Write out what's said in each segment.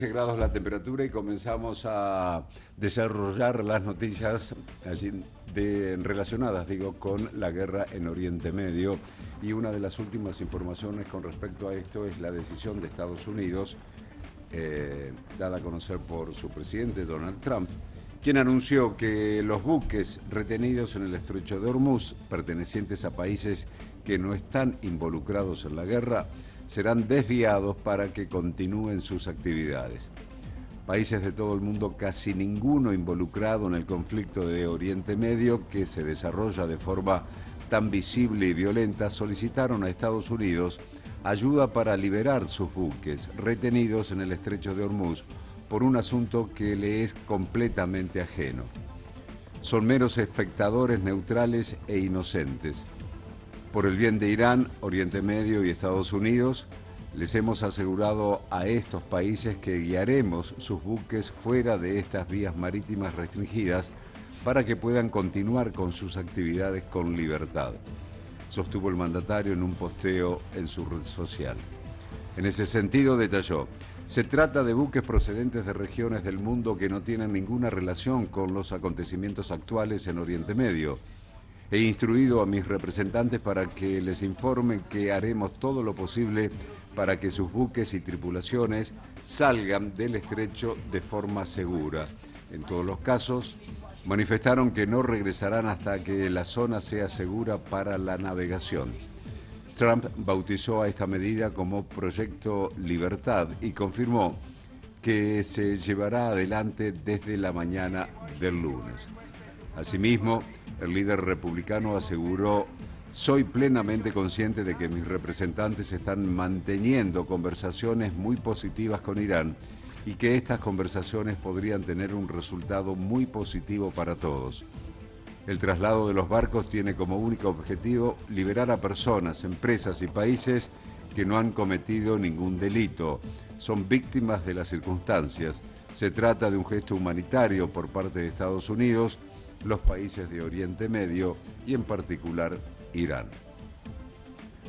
Grados la temperatura y comenzamos a desarrollar las noticias relacionadas, con la guerra en Oriente Medio. Y una de las últimas informaciones con respecto a esto es la decisión de Estados Unidos, dada a conocer por su presidente Donald Trump, quien anunció que los buques retenidos en el estrecho de Hormuz, pertenecientes a países que no están involucrados en la guerra, serán desviados para que continúen sus actividades. Países de todo el mundo, casi ninguno involucrado en el conflicto de Oriente Medio, que se desarrolla de forma tan visible y violenta, solicitaron a Estados Unidos ayuda para liberar sus buques retenidos en el estrecho de Hormuz por un asunto que le es completamente ajeno. Son meros espectadores neutrales e inocentes. Por el bien de Irán, Oriente Medio y Estados Unidos, les hemos asegurado a estos países que guiaremos sus buques fuera de estas vías marítimas restringidas para que puedan continuar con sus actividades con libertad, sostuvo el mandatario en un posteo en su red social. En ese sentido, detalló: se trata de buques procedentes de regiones del mundo que no tienen ninguna relación con los acontecimientos actuales en Oriente Medio. He instruido a mis representantes para que les informen que haremos todo lo posible para que sus buques y tripulaciones salgan del estrecho de forma segura. En todos los casos, manifestaron que no regresarán hasta que la zona sea segura para la navegación. Trump bautizó a esta medida como Proyecto Libertad y confirmó que se llevará adelante desde la mañana del lunes. Asimismo, el líder republicano aseguró: soy plenamente consciente de que mis representantes están manteniendo conversaciones muy positivas con Irán y que estas conversaciones podrían tener un resultado muy positivo para todos. El traslado de los barcos tiene como único objetivo liberar a personas, empresas y países que no han cometido ningún delito. Son víctimas de las circunstancias. Se trata de un gesto humanitario por parte de Estados Unidos, los países de Oriente Medio y en particular Irán.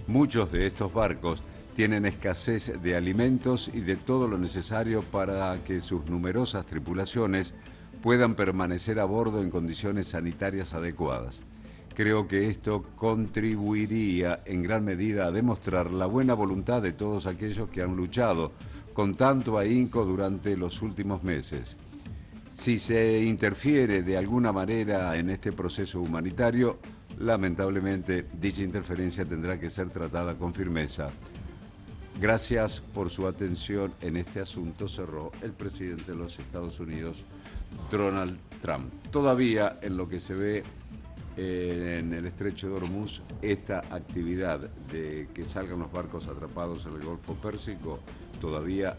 Muchos de estos barcos tienen escasez de alimentos y de todo lo necesario para que sus numerosas tripulaciones puedan permanecer a bordo en condiciones sanitarias adecuadas. Creo que esto contribuiría en gran medida a demostrar la buena voluntad de todos aquellos que han luchado con tanto ahínco durante los últimos meses. Si se interfiere de alguna manera en este proceso humanitario, lamentablemente dicha interferencia tendrá que ser tratada con firmeza. Gracias por su atención en este asunto, cerró el presidente de los Estados Unidos, Donald Trump. Todavía en lo que se ve en el estrecho de Hormuz, esta actividad de que salgan los barcos atrapados en el Golfo Pérsico todavía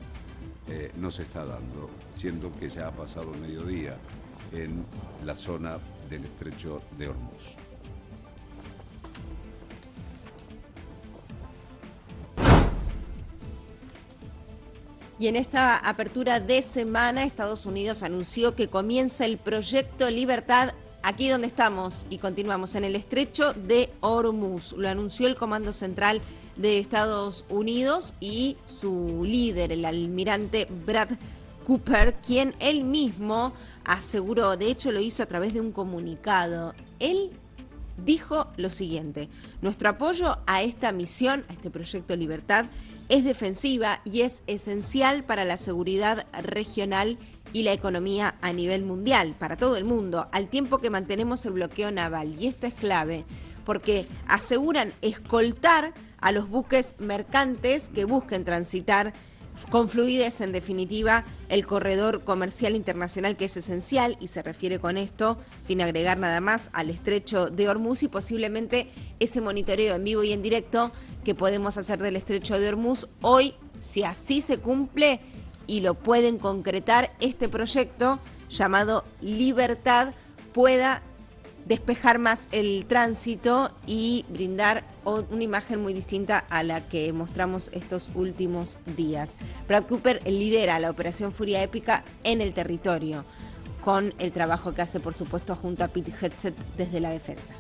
no se está dando, siendo que ya ha pasado mediodía en la zona del estrecho de Hormuz. Y en esta apertura de semana, Estados Unidos anunció que comienza el Proyecto Libertad aquí donde estamos y continuamos en el estrecho de Hormuz. Lo anunció el Comando Central de Estados Unidos y su líder, el almirante Brad Cooper, quien él mismo aseguró, de hecho lo hizo a través de un comunicado. Él dijo lo siguiente: nuestro apoyo a esta misión, a este Proyecto Libertad, es defensiva y es esencial para la seguridad regional y la economía a nivel mundial, para todo el mundo, al tiempo que mantenemos el bloqueo naval. Y esto es clave, porque aseguran escoltar a los buques mercantes que busquen transitar con fluidez, en definitiva, el corredor comercial internacional, que es esencial, y se refiere con esto, sin agregar nada más, al estrecho de Hormuz y posiblemente ese monitoreo en vivo y en directo que podemos hacer del estrecho de Hormuz hoy, si así se cumple y lo pueden concretar, este proyecto llamado Libertad pueda despejar más el tránsito y brindar una imagen muy distinta a la que mostramos estos últimos días. Brad Cooper lidera la operación Furia Épica en el territorio, con el trabajo que hace, por supuesto, junto a Pete Hegseth desde la defensa.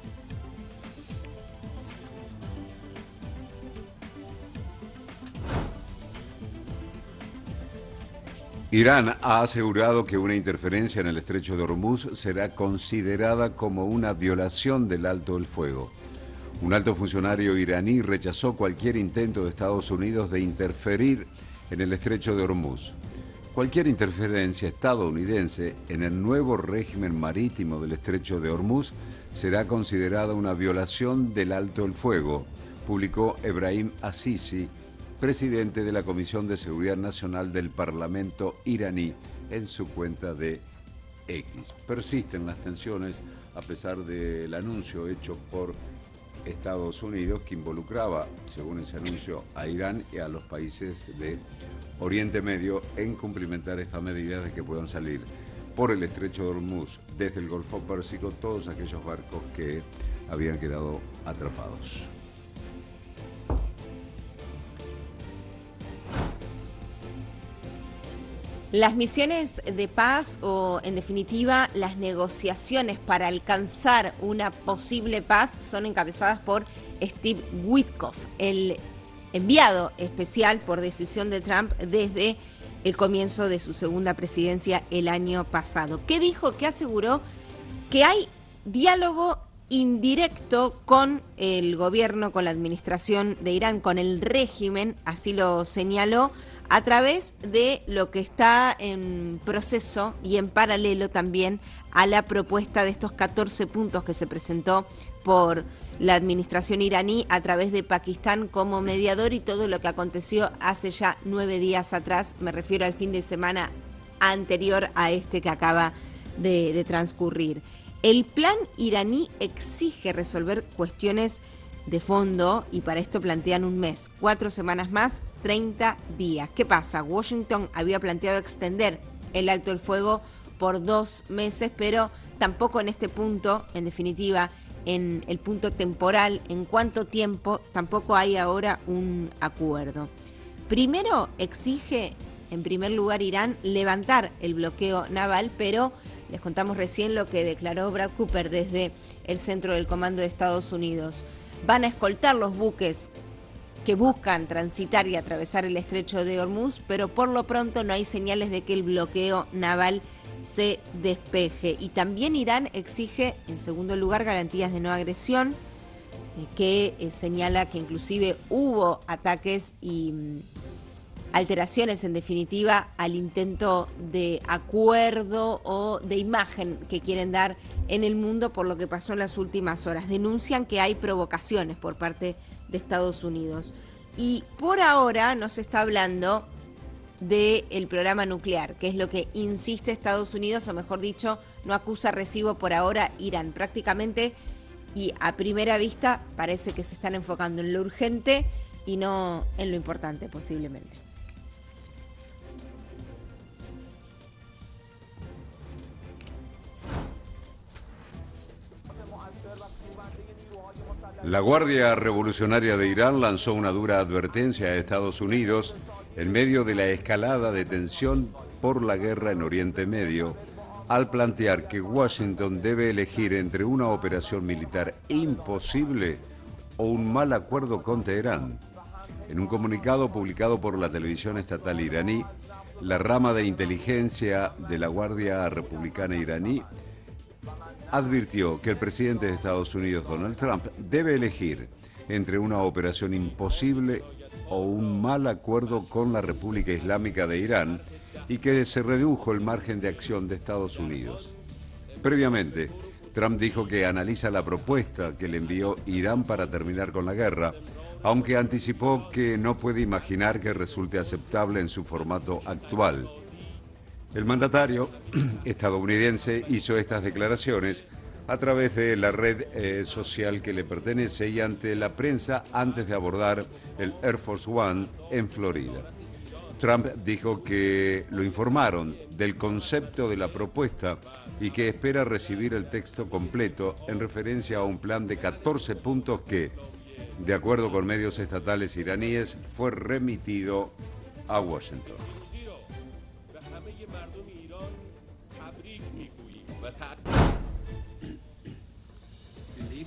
Irán ha asegurado que una interferencia en el estrecho de Hormuz será considerada como una violación del alto el fuego. Un alto funcionario iraní rechazó cualquier intento de Estados Unidos de interferir en el estrecho de Hormuz. Cualquier interferencia estadounidense en el nuevo régimen marítimo del estrecho de Hormuz será considerada una violación del alto el fuego, publicó Ebrahim Azizi, presidente de la Comisión de Seguridad Nacional del Parlamento iraní, en su cuenta de X. Persisten las tensiones a pesar del anuncio hecho por Estados Unidos que involucraba, según ese anuncio, a Irán y a los países de Oriente Medio en cumplimentar estas medidas de que puedan salir por el estrecho de Hormuz desde el Golfo Pérsico todos aquellos barcos que habían quedado atrapados. Las misiones de paz o, en definitiva, las negociaciones para alcanzar una posible paz son encabezadas por Steve Witkoff, el enviado especial por decisión de Trump desde el comienzo de su segunda presidencia el año pasado. ¿Qué dijo? Que aseguró que hay diálogo indirecto con el gobierno, con la administración de Irán, con el régimen, así lo señaló, a través de lo que está en proceso y en paralelo también a la propuesta de estos 14 puntos que se presentó por la administración iraní a través de Pakistán como mediador y todo lo que aconteció hace ya 9 días atrás, me refiero al fin de semana anterior a este que acaba de transcurrir. El plan iraní exige resolver cuestiones de fondo y para esto plantean un mes, 4 semanas más, 30 días. ¿Qué pasa? Washington había planteado extender el alto el fuego por 2 meses, pero tampoco en este punto, en definitiva, en el punto temporal, en cuánto tiempo, tampoco hay ahora un acuerdo. Primero exige, en primer lugar, Irán levantar el bloqueo naval, pero les contamos recién lo que declaró Brad Cooper desde el centro del comando de Estados Unidos. Van a escoltar los buques que buscan transitar y atravesar el estrecho de Hormuz, pero por lo pronto no hay señales de que el bloqueo naval se despeje. Y también Irán exige, en segundo lugar, garantías de no agresión, que señala que inclusive hubo ataques y alteraciones, en definitiva, al intento de acuerdo o de imagen que quieren dar en el mundo por lo que pasó en las últimas horas. Denuncian que hay provocaciones por parte de Estados Unidos. Y por ahora no se está hablando del programa nuclear, que es lo que insiste Estados Unidos, o mejor dicho, no acusa recibo por ahora Irán. Prácticamente, y a primera vista, parece que se están enfocando en lo urgente y no en lo importante, posiblemente. La Guardia Revolucionaria de Irán lanzó una dura advertencia a Estados Unidos en medio de la escalada de tensión por la guerra en Oriente Medio, al plantear que Washington debe elegir entre una operación militar imposible o un mal acuerdo con Teherán. En un comunicado publicado por la televisión estatal iraní, la rama de inteligencia de la Guardia Republicana iraní advirtió que el presidente de Estados Unidos, Donald Trump, debe elegir entre una operación imposible o un mal acuerdo con la República Islámica de Irán y que se redujo el margen de acción de Estados Unidos. Previamente, Trump dijo que analiza la propuesta que le envió Irán para terminar con la guerra, aunque anticipó que no puede imaginar que resulte aceptable en su formato actual. El mandatario estadounidense hizo estas declaraciones a través de la red social que le pertenece y ante la prensa antes de abordar el Air Force One en Florida. Trump dijo que lo informaron del concepto de la propuesta y que espera recibir el texto completo en referencia a un plan de 14 puntos que, de acuerdo con medios estatales iraníes, fue remitido a Washington.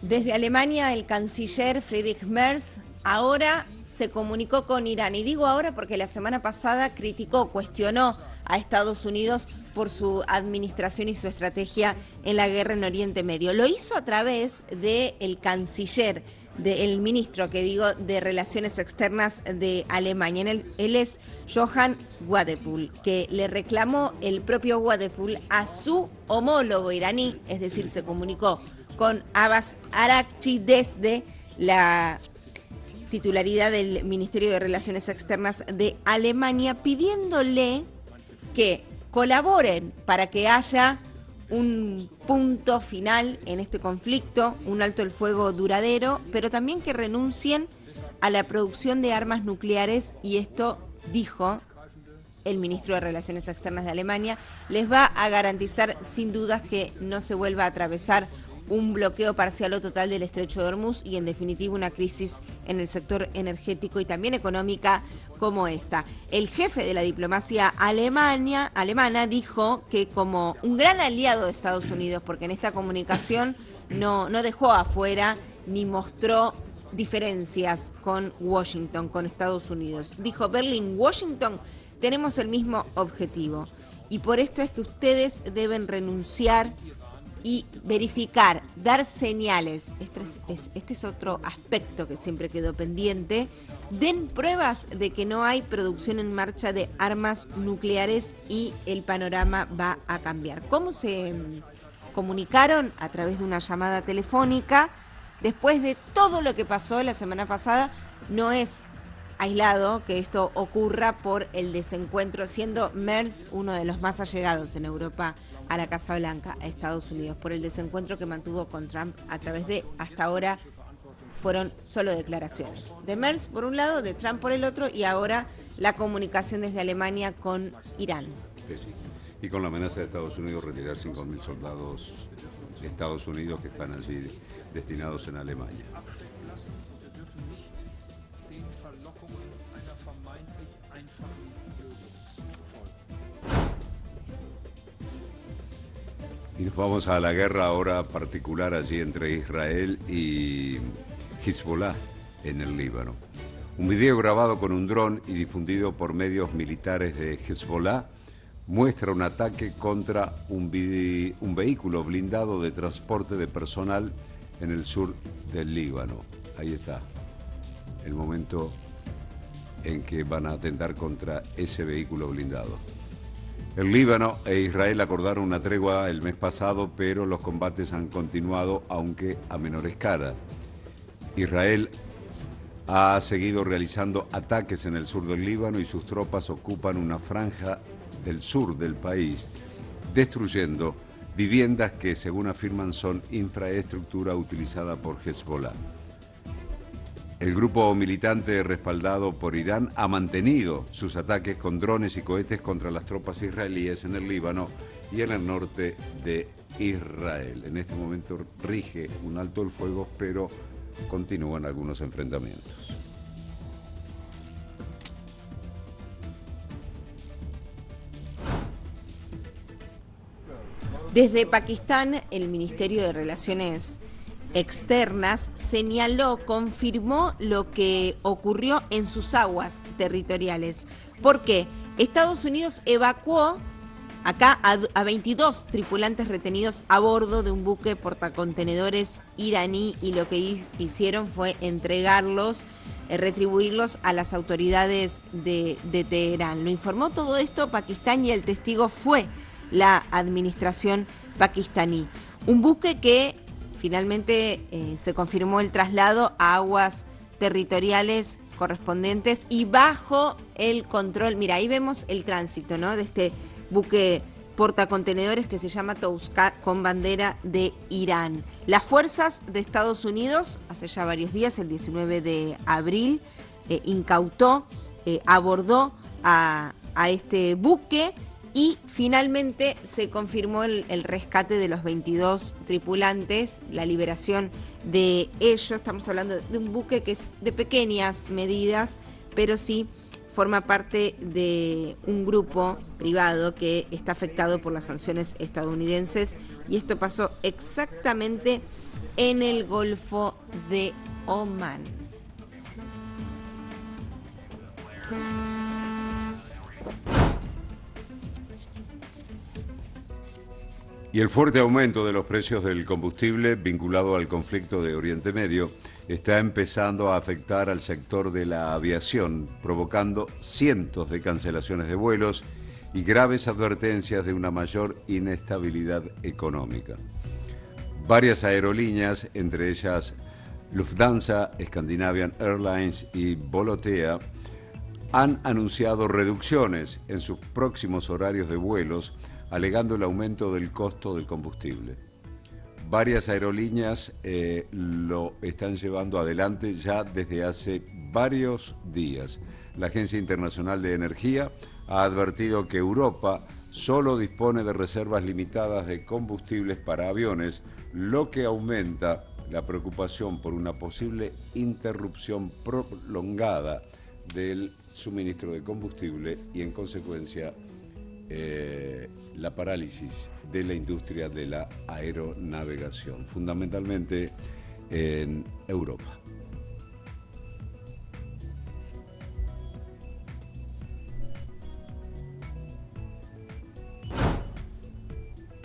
Desde Alemania, el canciller Friedrich Merz ahora se comunicó con Irán. Y digo ahora porque la semana pasada criticó, cuestionó a Estados Unidos por su administración y su estrategia en la guerra en Oriente Medio. Lo hizo a través del canciller, del ministro, de Relaciones Externas de Alemania. Él es Johann Wadephul, que le reclamó el propio Wadephul a su homólogo iraní, es decir, se comunicó con Abbas Araghchi desde la titularidad del Ministerio de Relaciones Externas de Alemania, pidiéndole que colaboren para que haya un punto final en este conflicto, un alto el fuego duradero, pero también que renuncien a la producción de armas nucleares, y esto, dijo el ministro de Relaciones Externas de Alemania, les va a garantizar sin dudas que no se vuelva a atravesar un bloqueo parcial o total del estrecho de Hormuz y en definitiva una crisis en el sector energético y también económica como esta. El jefe de la diplomacia alemana dijo que como un gran aliado de Estados Unidos, porque en esta comunicación no dejó afuera ni mostró diferencias con Washington, con Estados Unidos. Dijo: Berlín-Washington tenemos el mismo objetivo y por esto es que ustedes deben renunciar y verificar, dar señales. Este es otro aspecto que siempre quedó pendiente. Den pruebas de que no hay producción en marcha de armas nucleares y el panorama va a cambiar. ¿Cómo se comunicaron? A través de una llamada telefónica. Después de todo lo que pasó la semana pasada, no es aislado que esto ocurra por el desencuentro, siendo Merz uno de los más allegados en Europa a la Casa Blanca, a Estados Unidos, por el desencuentro que mantuvo con Trump a través de, hasta ahora, fueron solo declaraciones. De Merz por un lado, de Trump por el otro, y ahora la comunicación desde Alemania con Irán. Sí. Y con la amenaza de Estados Unidos retirar 5.000 soldados de Estados Unidos que están allí destinados en Alemania. Y nos vamos a la guerra ahora particular allí entre Israel y Hezbollah en el Líbano. Un video grabado con un dron y difundido por medios militares de Hezbollah muestra un ataque contra un vehículo blindado de transporte de personal en el sur del Líbano. Ahí está el momento en que van a atentar contra ese vehículo blindado. El Líbano e Israel acordaron una tregua el mes pasado, pero los combates han continuado, aunque a menor escala. Israel ha seguido realizando ataques en el sur del Líbano y sus tropas ocupan una franja del sur del país, destruyendo viviendas que, según afirman, son infraestructura utilizada por Hezbollah. El grupo militante respaldado por Irán ha mantenido sus ataques con drones y cohetes contra las tropas israelíes en el Líbano y en el norte de Israel. En este momento rige un alto el fuego, pero continúan algunos enfrentamientos. Desde Pakistán, el Ministerio de Relaciones Externas confirmó lo que ocurrió en sus aguas territoriales. Porque Estados Unidos evacuó acá a 22 tripulantes retenidos a bordo de un buque portacontenedores iraní, y lo que hicieron fue entregarlos, retribuirlos a las autoridades de Teherán. Lo informó todo esto Pakistán y el testigo fue la administración pakistaní. Un buque que finalmente se confirmó el traslado a aguas territoriales correspondientes y bajo el control. Mira, ahí vemos el tránsito, ¿no?, de este buque portacontenedores que se llama Touzka, con bandera de Irán. Las fuerzas de Estados Unidos, hace ya varios días, el 19 de abril, abordó a este buque. Y finalmente se confirmó el rescate de los 22 tripulantes, la liberación de ellos. Estamos hablando de un buque que es de pequeñas medidas, pero sí forma parte de un grupo privado que está afectado por las sanciones estadounidenses. Y esto pasó exactamente en el Golfo de Omán. Y el fuerte aumento de los precios del combustible vinculado al conflicto de Oriente Medio está empezando a afectar al sector de la aviación, provocando cientos de cancelaciones de vuelos y graves advertencias de una mayor inestabilidad económica. Varias aerolíneas, entre ellas Lufthansa, Scandinavian Airlines y Volotea, han anunciado reducciones en sus próximos horarios de vuelos, alegando el aumento del costo del combustible. Varias aerolíneas lo están llevando adelante ya desde hace varios días. La Agencia Internacional de Energía ha advertido que Europa solo dispone de reservas limitadas de combustibles para aviones, lo que aumenta la preocupación por una posible interrupción prolongada del suministro de combustible y, en consecuencia, la parálisis de la industria de la aeronavegación, fundamentalmente en Europa.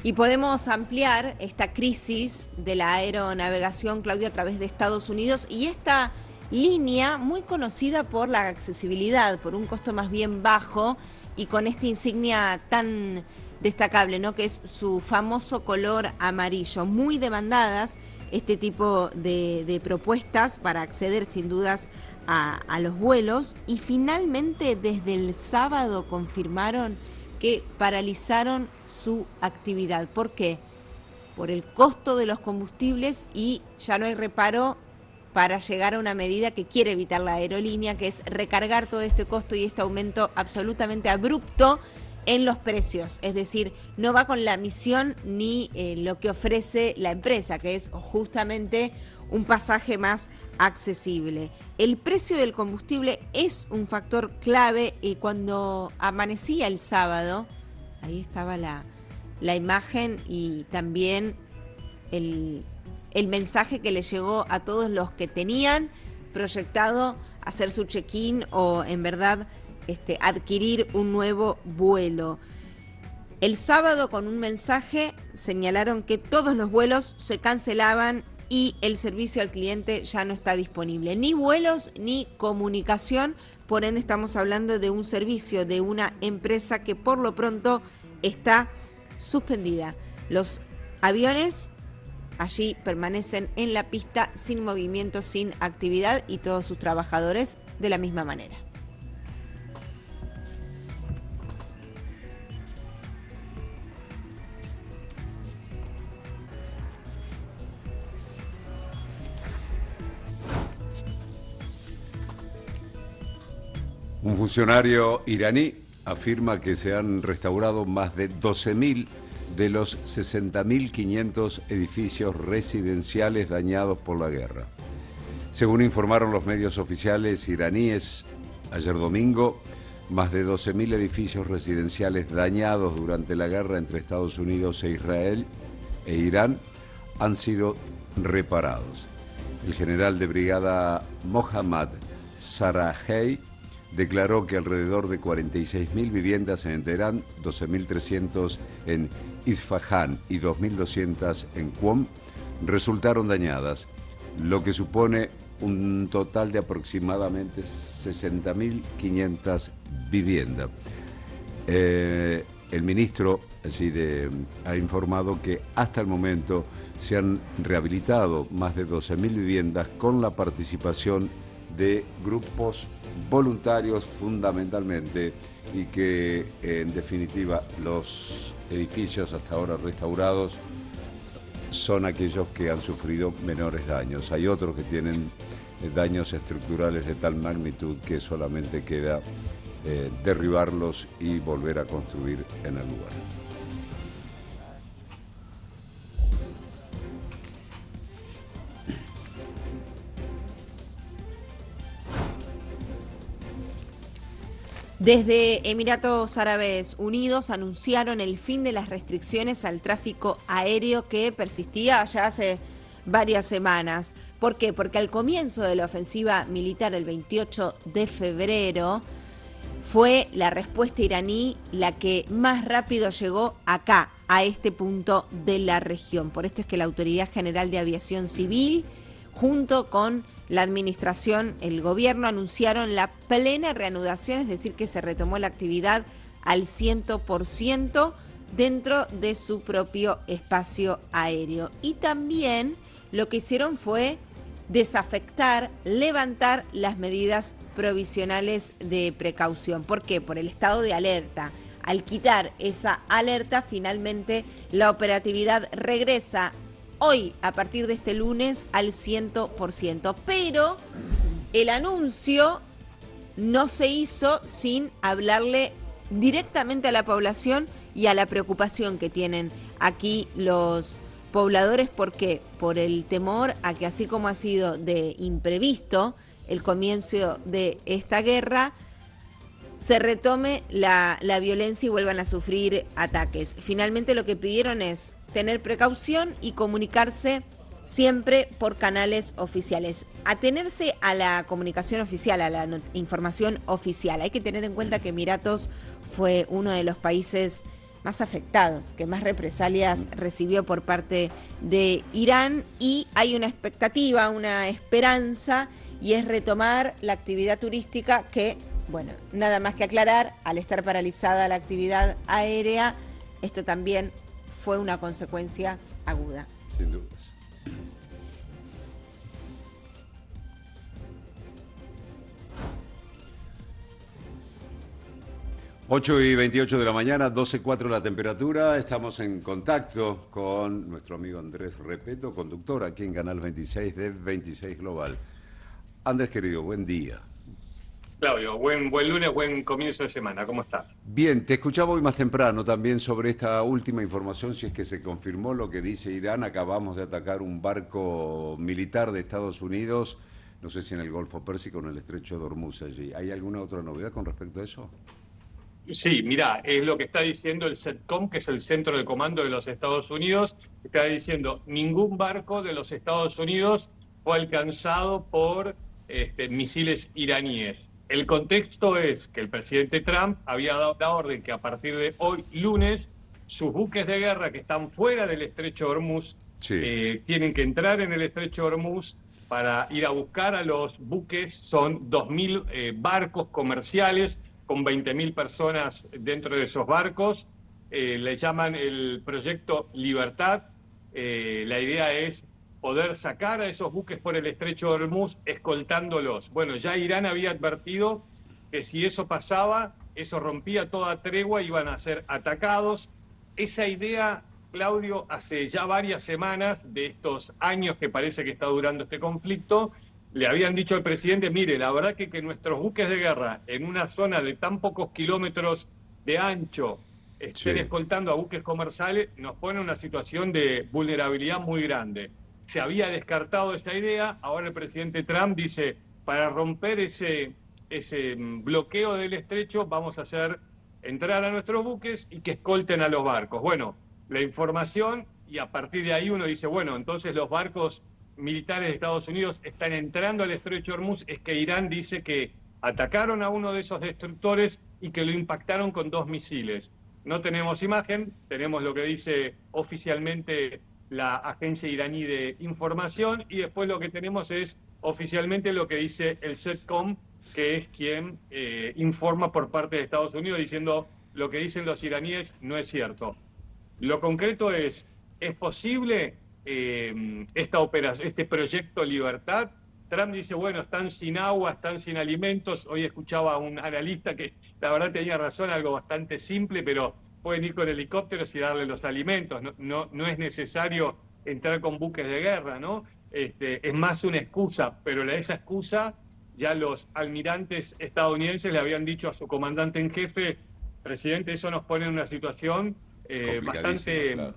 Y podemos ampliar esta crisis de la aeronavegación, Claudio, a través de Estados Unidos y esta línea muy conocida por la accesibilidad, por un costo más bien bajo y con esta insignia tan destacable, ¿no?, que es su famoso color amarillo. Muy demandadas este tipo de propuestas para acceder sin dudas a los vuelos, y finalmente desde el sábado confirmaron que paralizaron su actividad. ¿Por qué? Por el costo de los combustibles, y ya no hay reparo para llegar a una medida que quiere evitar la aerolínea, que es recargar todo este costo y este aumento absolutamente abrupto en los precios. Es decir, no va con la misión ni lo que ofrece la empresa, que es justamente un pasaje más accesible. El precio del combustible es un factor clave, y cuando amanecía el sábado, ahí estaba la imagen y también el mensaje que le llegó a todos los que tenían proyectado hacer su check-in o en verdad adquirir un nuevo vuelo. El sábado, con un mensaje, señalaron que todos los vuelos se cancelaban y el servicio al cliente ya no está disponible. Ni vuelos ni comunicación, por ende estamos hablando de un servicio de una empresa que por lo pronto está suspendida. Los aviones allí permanecen en la pista sin movimiento, sin actividad, y todos sus trabajadores de la misma manera. Un funcionario iraní afirma que se han restaurado más de 12.000 de los 60.500 edificios residenciales dañados por la guerra. Según informaron los medios oficiales iraníes ayer domingo, más de 12.000 edificios residenciales dañados durante la guerra entre Estados Unidos e Israel e Irán han sido reparados. El general de brigada Mohammad Sarajei declaró que alrededor de 46.000 viviendas en Teherán, 12.300 en Isfahán y 2.200 en Qom resultaron dañadas, lo que supone un total de aproximadamente 60.500 viviendas. El ministro ha informado que hasta el momento se han rehabilitado más de 12.000 viviendas con la participación de grupos voluntarios fundamentalmente, y que en definitiva los edificios hasta ahora restaurados son aquellos que han sufrido menores daños. Hay otros que tienen daños estructurales de tal magnitud que solamente queda derribarlos y volver a construir en el lugar. Desde Emiratos Árabes Unidos anunciaron el fin de las restricciones al tráfico aéreo que persistía ya hace varias semanas. ¿Por qué? Porque al comienzo de la ofensiva militar, el 28 de febrero, fue la respuesta iraní la que más rápido llegó acá, a este punto de la región. Por esto es que la Autoridad General de Aviación Civil, junto con la administración, el gobierno, anunciaron la plena reanudación, es decir, que se retomó la actividad al 100% dentro de su propio espacio aéreo. Y también lo que hicieron fue desafectar, levantar las medidas provisionales de precaución. ¿Por qué? Por el estado de alerta. Al quitar esa alerta, finalmente la operatividad regresa hoy, a partir de este lunes, al 100%. Pero el anuncio no se hizo sin hablarle directamente a la población y a la preocupación que tienen aquí los pobladores. ¿Por qué? Por el temor a que, así como ha sido de imprevisto el comienzo de esta guerra, se retome la violencia y vuelvan a sufrir ataques. Finalmente lo que pidieron es tener precaución y comunicarse siempre por canales oficiales. Atenerse a la comunicación oficial, a la información oficial. Hay que tener en cuenta que Emiratos fue uno de los países más afectados, que más represalias recibió por parte de Irán, y hay una expectativa, una esperanza, y es retomar la actividad turística que, bueno, nada más que aclarar, al estar paralizada la actividad aérea, esto también fue una consecuencia aguda. Sin dudas. Ocho y 28 de la mañana, 12:04 la temperatura. Estamos en contacto con nuestro amigo Andrés Repeto, conductor aquí en Canal 26 de 26 Global. Andrés, querido, buen día. Claudio, buen lunes, buen comienzo de semana. ¿Cómo estás? Bien, te escuchaba hoy más temprano también sobre esta última información, si es que se confirmó lo que dice Irán. Acabamos de atacar un barco militar de Estados Unidos, no sé si en el Golfo Pérsico o en el Estrecho de Hormuz allí. ¿Hay alguna otra novedad con respecto a eso? Sí, mirá, es lo que está diciendo el CENTCOM, que es el Centro de Comando de los Estados Unidos. Está diciendo, ningún barco de los Estados Unidos fue alcanzado por misiles iraníes. El contexto es que el presidente Trump había dado la orden que a partir de hoy, lunes, sus buques de guerra que están fuera del Estrecho de Hormuz, tienen que entrar en el Estrecho de Hormuz para ir a buscar a los buques. Son 2.000 barcos comerciales con 20.000 personas dentro de esos barcos. Le llaman el Proyecto Libertad. La idea es poder sacar a esos buques por el Estrecho de Hormuz escoltándolos. Bueno, ya Irán había advertido que si eso pasaba, eso rompía toda tregua, iban a ser atacados. Esa idea, Claudio, hace ya varias semanas de estos años que parece que está durando este conflicto, le habían dicho al presidente, mire, la verdad que nuestros buques de guerra en una zona de tan pocos kilómetros de ancho estén escoltando a buques comerciales, nos pone en una situación de vulnerabilidad muy grande. Se había descartado esa idea, ahora el presidente Trump dice, para romper ese bloqueo del estrecho vamos a hacer entrar a nuestros buques y que escolten a los barcos. Bueno, la información, y a partir de ahí uno dice, bueno, entonces los barcos militares de Estados Unidos están entrando al Estrecho de Hormuz, es que Irán dice que atacaron a uno de esos destructores y que lo impactaron con 2 misiles. No tenemos imagen, tenemos lo que dice oficialmente la agencia iraní de información, y después lo que tenemos es oficialmente lo que dice el CENTCOM, que es quien informa por parte de Estados Unidos, diciendo lo que dicen los iraníes no es cierto. Lo concreto es posible esta operación, este proyecto Libertad? Trump dice, bueno, están sin agua, están sin alimentos. Hoy escuchaba a un analista que la verdad tenía razón, algo bastante simple, pero pueden ir con helicópteros y darle los alimentos. No es necesario entrar con buques de guerra, ¿no? Es más una excusa, pero esa excusa ya los almirantes estadounidenses le habían dicho a su comandante en jefe, presidente, eso nos pone en una situación bastante... Claro.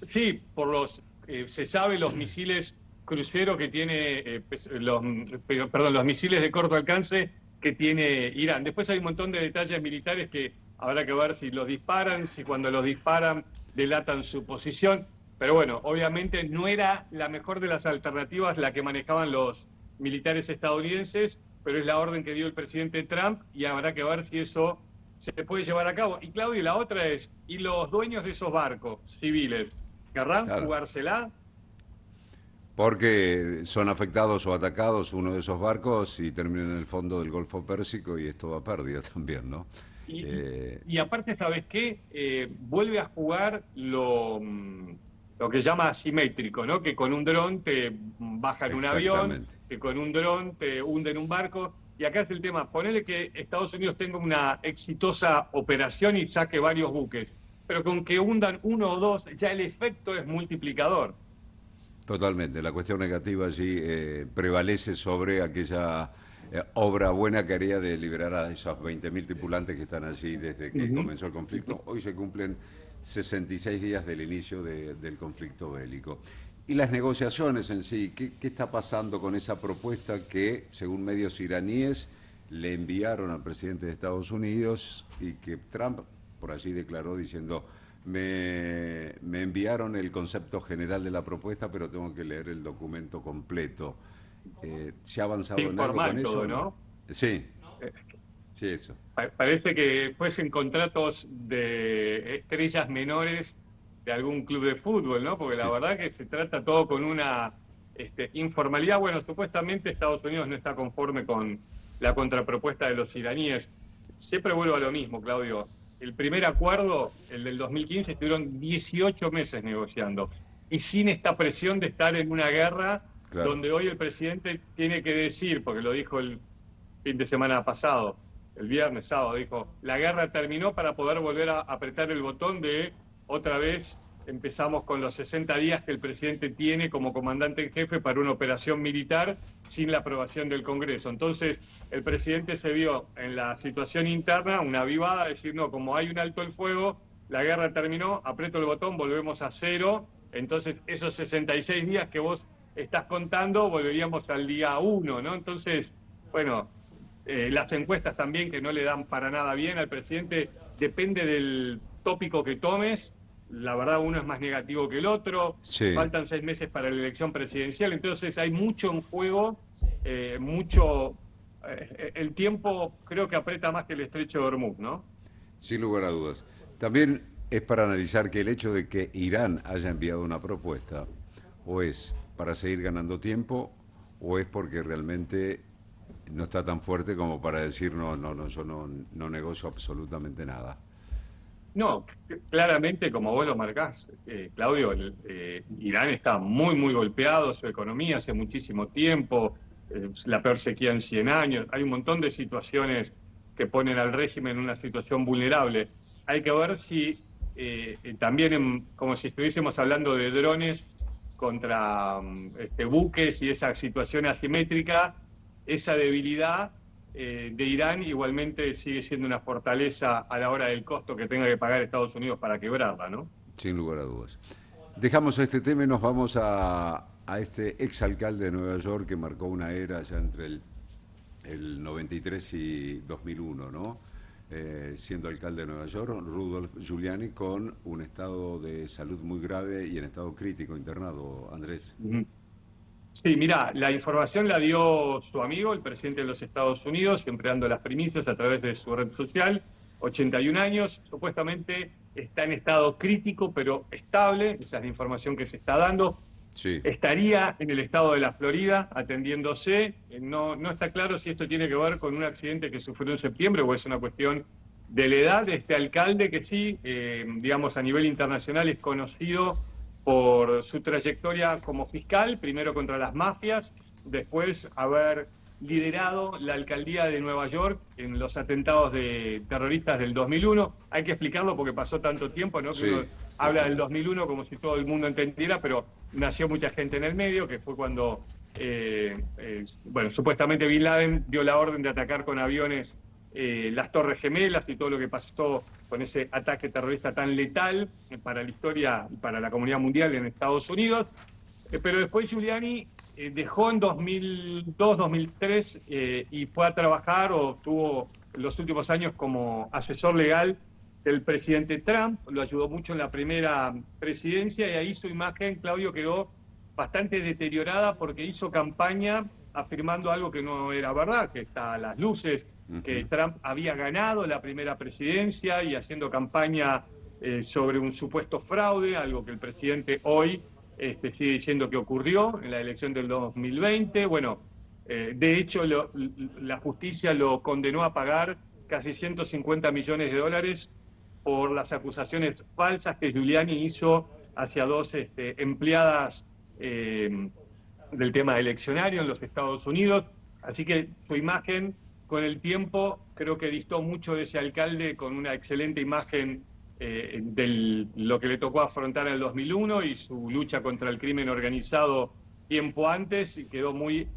Sí, por los... se sabe los misiles crucero que tiene, los misiles de corto alcance que tiene Irán. Después hay un montón de detalles militares que habrá que ver si los disparan, si cuando los disparan delatan su posición. Pero bueno, obviamente no era la mejor de las alternativas la que manejaban los militares estadounidenses, pero es la orden que dio el presidente Trump y habrá que ver si eso se puede llevar a cabo. Y Claudio, la otra es, ¿y los dueños de esos barcos civiles querrán Claro. jugársela? Porque son afectados o atacados uno de esos barcos y terminan en el fondo del Golfo Pérsico y es toda pérdida también, ¿no? Y, Eh, y aparte, ¿sabes qué? Vuelve a jugar lo que llama asimétrico, ¿no? Que con un dron te bajan un avión, Exactamente. que con un dron te hunden un barco. Y acá es el tema, ponele que Estados Unidos tenga una exitosa operación y saque varios buques, pero con que hundan uno o dos, ya el efecto es multiplicador. Totalmente. La cuestión negativa allí prevalece sobre aquella obra buena que haría de liberar a esos 20.000 tripulantes que están allí desde que Ujú. comenzó el conflicto. Hoy se cumplen 66 días del inicio del conflicto bélico. Y las negociaciones en sí, ¿qué está pasando con esa propuesta que, según medios iraníes, le enviaron al presidente de Estados Unidos y que Trump por allí declaró diciendo, me enviaron el concepto general de la propuesta, pero tengo que leer el documento completo. ¿Se ha avanzado en algo con Informal eso todo, o no? ¿no? Sí, sí, eso. Parece que fuesen contratos de estrellas menores de algún club de fútbol, ¿no? Porque la Sí, verdad que se trata todo con una informalidad. Bueno, supuestamente Estados Unidos no está conforme con la contrapropuesta de los iraníes. Siempre vuelvo a lo mismo, Claudio. El primer acuerdo, el del 2015, estuvieron 18 meses negociando. Y sin esta presión de estar en una guerra claro. donde hoy el presidente tiene que decir, porque lo dijo el fin de semana pasado, el viernes, sábado, dijo, la guerra terminó para poder volver a apretar el botón de otra vez empezamos con los 60 días que el presidente tiene como comandante en jefe para una operación militar sin la aprobación del Congreso. Entonces, el presidente se vio en la situación interna una avivada, decir, no, como hay un alto el fuego, la guerra terminó, aprieto el botón, volvemos a cero. Entonces, esos 66 días que vos estás contando, volveríamos al día 1, ¿no? Entonces, bueno, las encuestas también que no le dan para nada bien al presidente, depende del tópico que tomes, la verdad uno es más negativo que el otro, Sí. faltan 6 meses para la elección presidencial, entonces hay mucho en juego, el tiempo creo que aprieta más que el estrecho de Hormuz, ¿no? Sin lugar a dudas. También es para analizar que el hecho de que Irán haya enviado una propuesta o es para seguir ganando tiempo o es porque realmente no está tan fuerte como para decir no, yo no negocio absolutamente nada. No, claramente, como vos lo marcás, Claudio, Irán está muy, muy golpeado, su economía hace muchísimo tiempo, la peor sequía en 100 años, hay un montón de situaciones que ponen al régimen en una situación vulnerable. Hay que ver si también, como si estuviésemos hablando de drones contra buques y esa situación asimétrica, esa debilidad de Irán igualmente sigue siendo una fortaleza a la hora del costo que tenga que pagar Estados Unidos para quebrarla, ¿no? Sin lugar a dudas. Dejamos este tema y nos vamos a este exalcalde de Nueva York que marcó una era ya entre el 93 y 2001, ¿no? Siendo alcalde de Nueva York, Rudolph Giuliani, con un estado de salud muy grave y en estado crítico internado, Andrés. Ujú. Sí, mira, la información la dio su amigo, el presidente de los Estados Unidos, siempre dando las primicias a través de su red social, 81 años, supuestamente está en estado crítico, pero estable, esa es la información que se está dando. Sí, Estaría en el estado de la Florida atendiéndose. No está claro si esto tiene que ver con un accidente que sufrió en septiembre o es una cuestión de la edad de este alcalde que sí, digamos, a nivel internacional es conocido por su trayectoria como fiscal, primero contra las mafias, después haber liderado la alcaldía de Nueva York en los atentados de terroristas del 2001. Hay que explicarlo porque pasó tanto tiempo, ¿no? Que uno sí, habla del total. 2001 como si todo el mundo entendiera, pero nació mucha gente en el medio, que fue cuando, bueno, supuestamente Bin Laden dio la orden de atacar con aviones las Torres Gemelas y todo lo que pasó con ese ataque terrorista tan letal para la historia y para la comunidad mundial en Estados Unidos. Pero después Giuliani dejó en 2002, 2003 y fue a trabajar o tuvo los últimos años como asesor legal del presidente Trump, lo ayudó mucho en la primera presidencia y ahí su imagen, Claudio, quedó bastante deteriorada porque hizo campaña afirmando algo que no era verdad, que está a las luces, que Trump había ganado la primera presidencia y haciendo campaña sobre un supuesto fraude, algo que el presidente hoy sigue diciendo que ocurrió en la elección del 2020. Bueno, de hecho la justicia lo condenó a pagar casi 150 millones de dólares por las acusaciones falsas que Giuliani hizo hacia dos empleadas del tema eleccionario en los Estados Unidos. Así que su imagen con el tiempo creo que distó mucho de ese alcalde con una excelente imagen de lo que le tocó afrontar en el 2001 y su lucha contra el crimen organizado tiempo antes, y quedó muy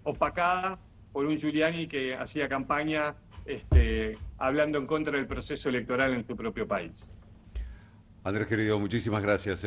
opacada por un Giuliani que hacía campaña hablando en contra del proceso electoral en su propio país. Andrés, querido, muchísimas gracias.